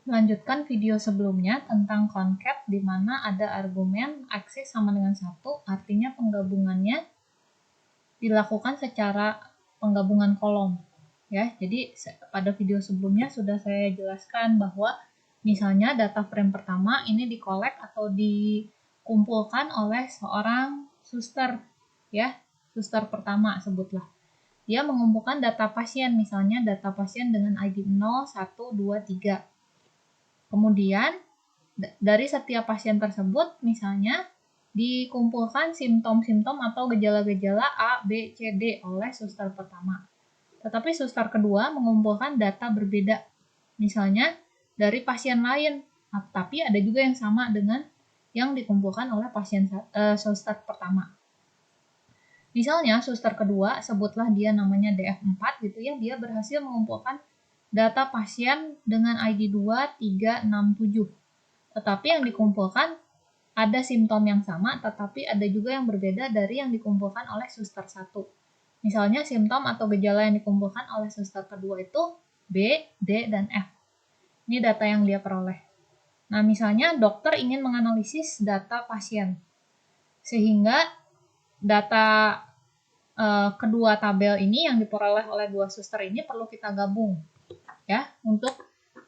melanjutkan video sebelumnya tentang concat di mana ada argumen aksis sama dengan 1, artinya penggabungannya dilakukan secara penggabungan kolom. Ya, jadi pada video sebelumnya sudah saya jelaskan bahwa misalnya data frame pertama ini dikolek atau dikumpulkan oleh seorang suster, ya, suster pertama sebutlah. Dia mengumpulkan data pasien, misalnya data pasien dengan ID 0, 1, 2, 3. Kemudian dari setiap pasien tersebut misalnya dikumpulkan simptom-simptom atau gejala-gejala A, B, C, D oleh suster pertama. Tetapi suster kedua mengumpulkan data berbeda. Misalnya dari pasien lain, tapi ada juga yang sama dengan yang dikumpulkan oleh suster pertama. Misalnya suster kedua, sebutlah dia namanya DF4 gitu ya, dia berhasil mengumpulkan data pasien dengan ID 2, 3, 6, 7. Tetapi yang dikumpulkan ada simptom yang sama, tetapi ada juga yang berbeda dari yang dikumpulkan oleh suster 1. Misalnya simptom atau gejala yang dikumpulkan oleh suster kedua itu B, D, dan F. Ini data yang dia peroleh. Nah, misalnya dokter ingin menganalisis data pasien. Sehingga data kedua tabel ini yang diperoleh oleh dua suster ini perlu kita gabung. Ya, untuk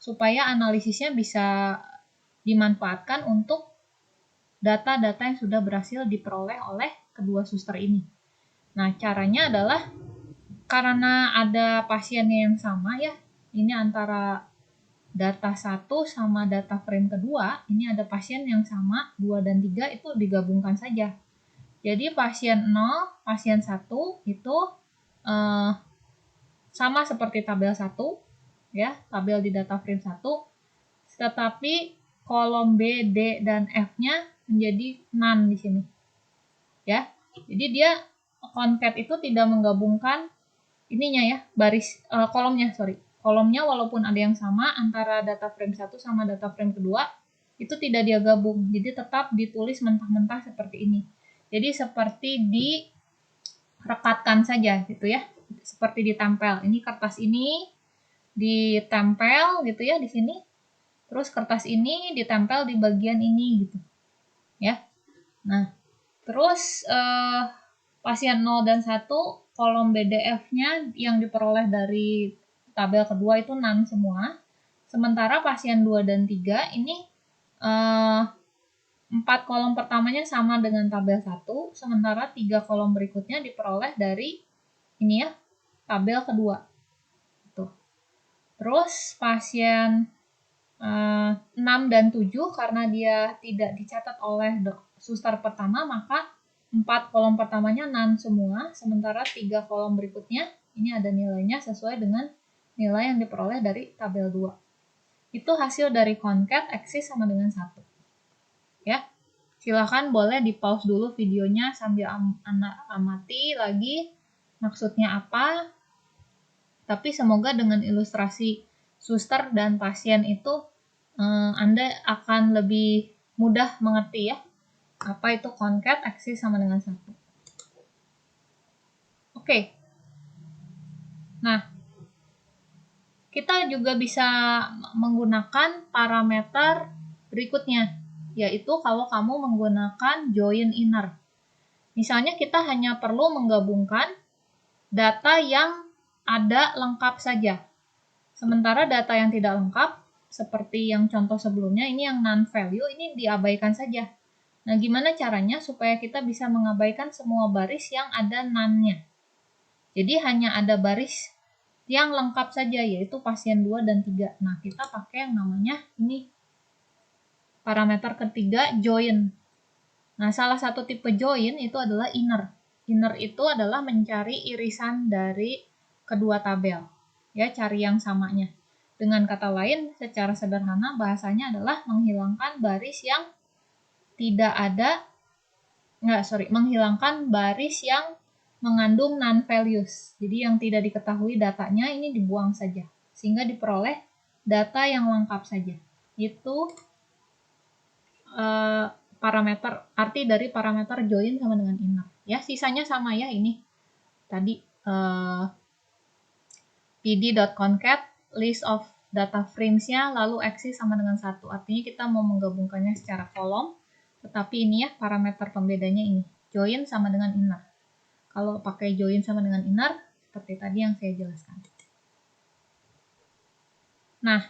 supaya analisisnya bisa dimanfaatkan untuk data-data yang sudah berhasil diperoleh oleh kedua suster ini. Nah, caranya adalah karena ada pasiennya yang sama ya, ini antara data 1 sama data frame kedua, ini ada pasien yang sama, 2 dan 3 itu digabungkan saja. Jadi pasien 0, pasien 1 itu sama seperti tabel 1, ya, tabel di data frame 1, tetapi kolom B, D, dan F-nya menjadi none di sini. Ya, jadi dia concat itu tidak menggabungkan ininya ya, kolomnya walaupun ada yang sama antara data frame 1 sama data frame kedua, itu tidak dia gabung. Jadi tetap ditulis mentah-mentah seperti ini. Jadi seperti direkatkan saja gitu ya. Seperti ditempel. Ini kertas ini ditempel gitu ya di sini. Terus kertas ini ditempel di bagian ini gitu. Ya. Nah, terus pasien 0 dan 1 kolom BDF-nya yang diperoleh dari tabel kedua itu none semua. Sementara pasien 2 dan 3 ini 4 kolom pertamanya sama dengan tabel 1, sementara 3 kolom berikutnya diperoleh dari ini ya, tabel kedua. Tuh. Terus pasien 6 dan 7 karena dia tidak dicatat oleh suster pertama, maka 4 kolom pertamanya none semua, sementara 3 kolom berikutnya ini ada nilainya sesuai dengan nilai yang diperoleh dari tabel 2. Itu hasil dari concat aksis sama dengan 1. Ya. Silakan boleh di pause dulu videonya sambil amati lagi maksudnya apa. Tapi semoga dengan ilustrasi suster dan pasien itu Anda akan lebih mudah mengerti ya. Apa itu concat aksis sama dengan 1. Oke. Nah, kita juga bisa menggunakan parameter berikutnya, yaitu kalau kamu menggunakan join inner. Misalnya kita hanya perlu menggabungkan data yang ada lengkap saja. Sementara data yang tidak lengkap, seperti yang contoh sebelumnya, ini yang non-value, ini diabaikan saja. Nah, gimana caranya supaya kita bisa mengabaikan semua baris yang ada none-nya? Jadi hanya ada baris yang lengkap saja, yaitu pasien 2 dan 3. Nah, kita pakai yang namanya ini parameter ketiga, join. Nah, salah satu tipe join itu adalah inner. Inner itu adalah mencari irisan dari kedua tabel. Ya, cari yang samanya. Dengan kata lain, secara sederhana bahasanya adalah menghilangkan baris yang menghilangkan baris yang mengandung non-values. Jadi yang tidak diketahui datanya ini dibuang saja. Sehingga diperoleh data yang lengkap saja. Itu arti dari parameter join sama dengan inner. Ya, sisanya sama ya ini. Tadi pd.concat list of data frames-nya lalu axis sama dengan 1. Artinya kita mau menggabungkannya secara kolom, tetapi ini ya parameter pembedanya ini. Join sama dengan inner. Kalau pakai join sama dengan inner, seperti tadi yang saya jelaskan. Nah,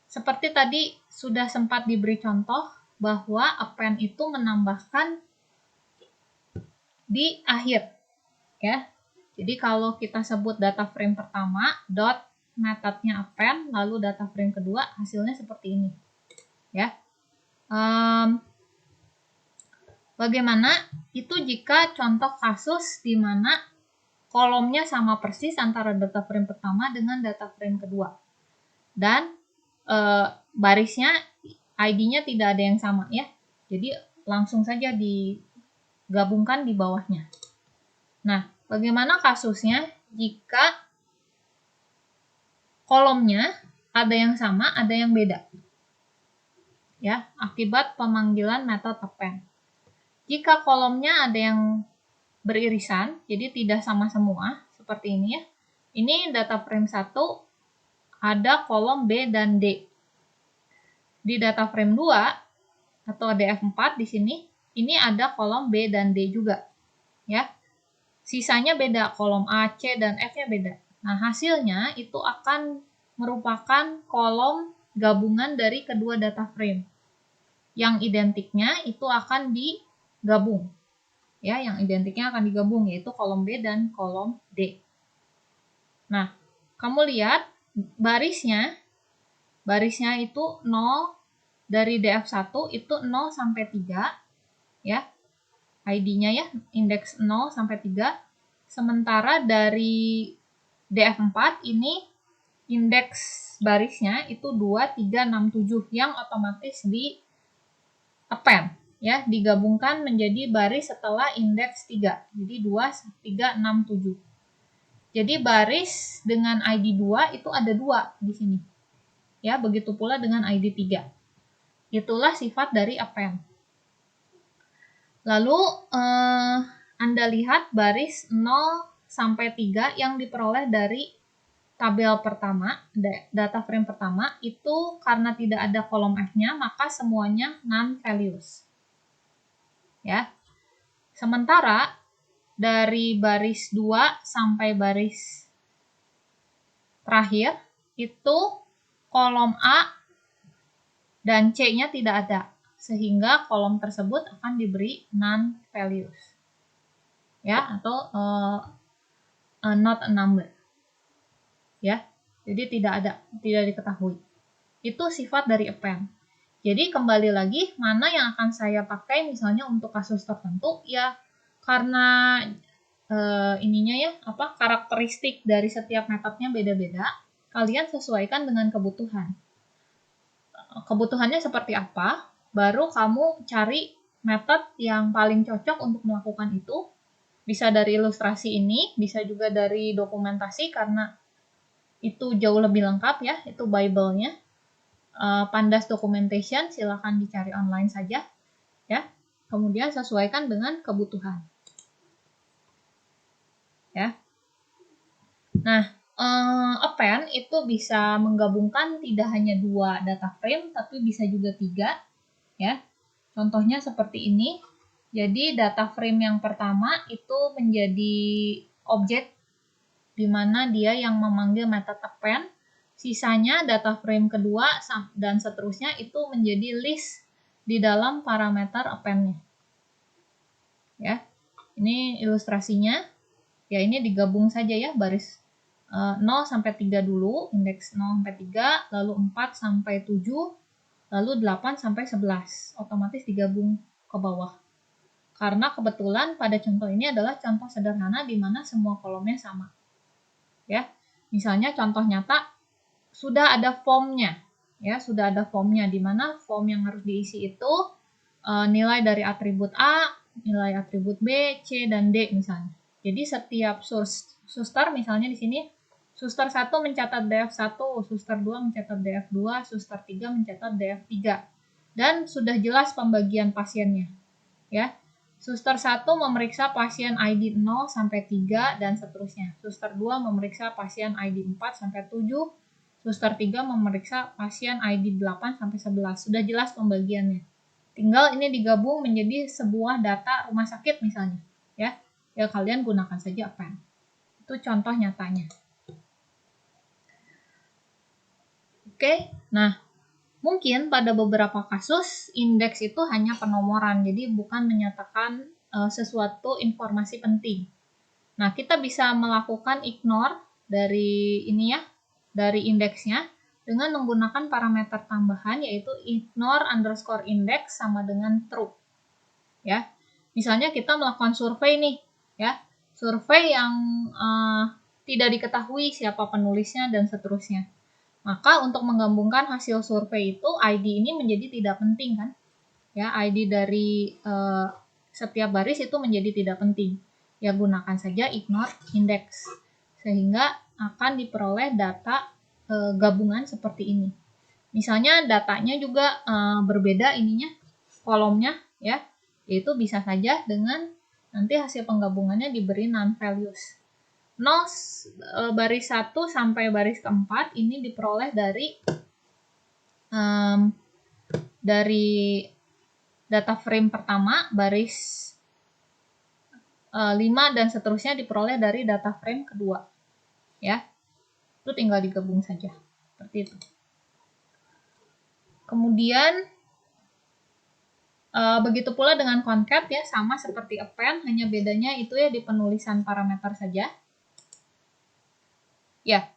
seperti tadi sudah sempat diberi contoh bahwa append itu menambahkan di akhir. Ya. Jadi kalau kita sebut data frame pertama, dot metodenya append, lalu data frame kedua, hasilnya seperti ini. Ya. Bagaimana itu jika contoh kasus di mana kolomnya sama persis antara data frame pertama dengan data frame kedua. Dan barisnya ID-nya tidak ada yang sama ya. Jadi langsung saja digabungkan di bawahnya. Nah, bagaimana kasusnya jika kolomnya ada yang sama, ada yang beda? Ya, akibat pemanggilan metode append. Jika kolomnya ada yang beririsan, jadi tidak sama semua, seperti ini ya. Ini data frame 1, ada kolom B dan D. Di data frame 2, atau DF4 di sini, ini ada kolom B dan D juga. Ya. Sisanya beda, kolom A, C, dan F-nya beda. Nah, hasilnya itu akan merupakan kolom gabungan dari kedua data frame. Yang identiknya itu akan digabung. Ya, yang identiknya akan digabung, yaitu kolom B dan kolom D. Nah, kamu lihat barisnya itu 0 dari DF1 itu 0 sampai 3, ya. ID-nya ya, indeks 0 sampai 3. Sementara dari DF4 ini indeks barisnya itu 2, 3, 6, 7 yang otomatis di append, ya, digabungkan menjadi baris setelah indeks 3. Jadi 2, 3, 6, 7. Jadi baris dengan ID 2 itu ada 2 di sini. Ya, begitu pula dengan ID 3. Itulah sifat dari append. Lalu Anda lihat baris 0 sampai 3 yang diperoleh dari tabel pertama, data frame pertama, itu karena tidak ada kolom F-nya, maka semuanya non-values. Ya. Sementara dari baris 2 sampai baris terakhir, itu kolom A dan C-nya tidak ada. Sehingga kolom tersebut akan diberi non-values. Ya, atau not a number. Ya, jadi tidak diketahui. Itu sifat dari append. Jadi kembali lagi, mana yang akan saya pakai misalnya untuk kasus tertentu, ya karena karakteristik dari setiap metodenya beda-beda, kalian sesuaikan dengan kebutuhan. Kebutuhannya seperti apa, baru kamu cari metode yang paling cocok untuk melakukan itu. Bisa dari ilustrasi ini, bisa juga dari dokumentasi karena itu jauh lebih lengkap ya, itu Bible-nya. Pandas documentation, silahkan dicari online saja. Ya, kemudian sesuaikan dengan kebutuhan. Ya. Nah, append itu bisa menggabungkan tidak hanya 2 data frame, tapi bisa juga 3. Ya. Contohnya seperti ini. Jadi data frame yang pertama itu menjadi objek di mana dia yang memanggil metode append. Sisanya data frame kedua dan seterusnya itu menjadi list di dalam parameter append-nya. Ya. Ini ilustrasinya. Ya, ini digabung saja ya, baris 0 sampai 3 dulu, indeks 0 sampai 3, lalu 4 sampai 7, lalu 8 sampai 11. Otomatis digabung ke bawah. Karena kebetulan pada contoh ini adalah contoh sederhana di mana semua kolomnya sama. Ya. Misalnya contoh nyata sudah ada formnya. Ya, sudah ada formnya di mana form yang harus diisi itu nilai dari atribut A, nilai atribut B, C, dan D misalnya. Jadi setiap suster misalnya di sini suster 1 mencatat DF1, suster 2 mencatat DF2, suster 3 mencatat DF3. Dan sudah jelas pembagian pasiennya. Ya. Suster 1 memeriksa pasien ID 0 sampai 3 dan seterusnya. Suster 2 memeriksa pasien ID 4 sampai 7 Suster 3 memeriksa pasien ID 8 sampai 11. Sudah jelas pembagiannya. Tinggal ini digabung menjadi sebuah data rumah sakit misalnya, ya. Ya kalian gunakan saja append. Itu contoh nyatanya. Oke. Nah, mungkin pada beberapa kasus indeks itu hanya penomoran, jadi bukan menyatakan sesuatu informasi penting. Nah, kita bisa melakukan ignore dari ini ya, dari indeksnya dengan menggunakan parameter tambahan yaitu ignore underscore index sama dengan true. Ya. Misalnya kita melakukan survei nih, ya. Survei yang tidak diketahui siapa penulisnya dan seterusnya. Maka untuk menggabungkan hasil survei itu ID ini menjadi tidak penting kan? Ya, ID dari setiap baris itu menjadi tidak penting. Ya gunakan saja ignore index sehingga akan diperoleh data gabungan seperti ini. Misalnya datanya juga berbeda ininya kolomnya ya, yaitu bisa saja dengan nanti hasil penggabungannya diberi non values. 0 baris 1 sampai baris keempat ini diperoleh dari data frame pertama, baris 5 dan seterusnya diperoleh dari data frame kedua. Ya, itu tinggal digabung saja. Seperti itu. Kemudian, begitu pula dengan concap ya, sama seperti append, hanya bedanya itu ya di penulisan parameter saja. Ya,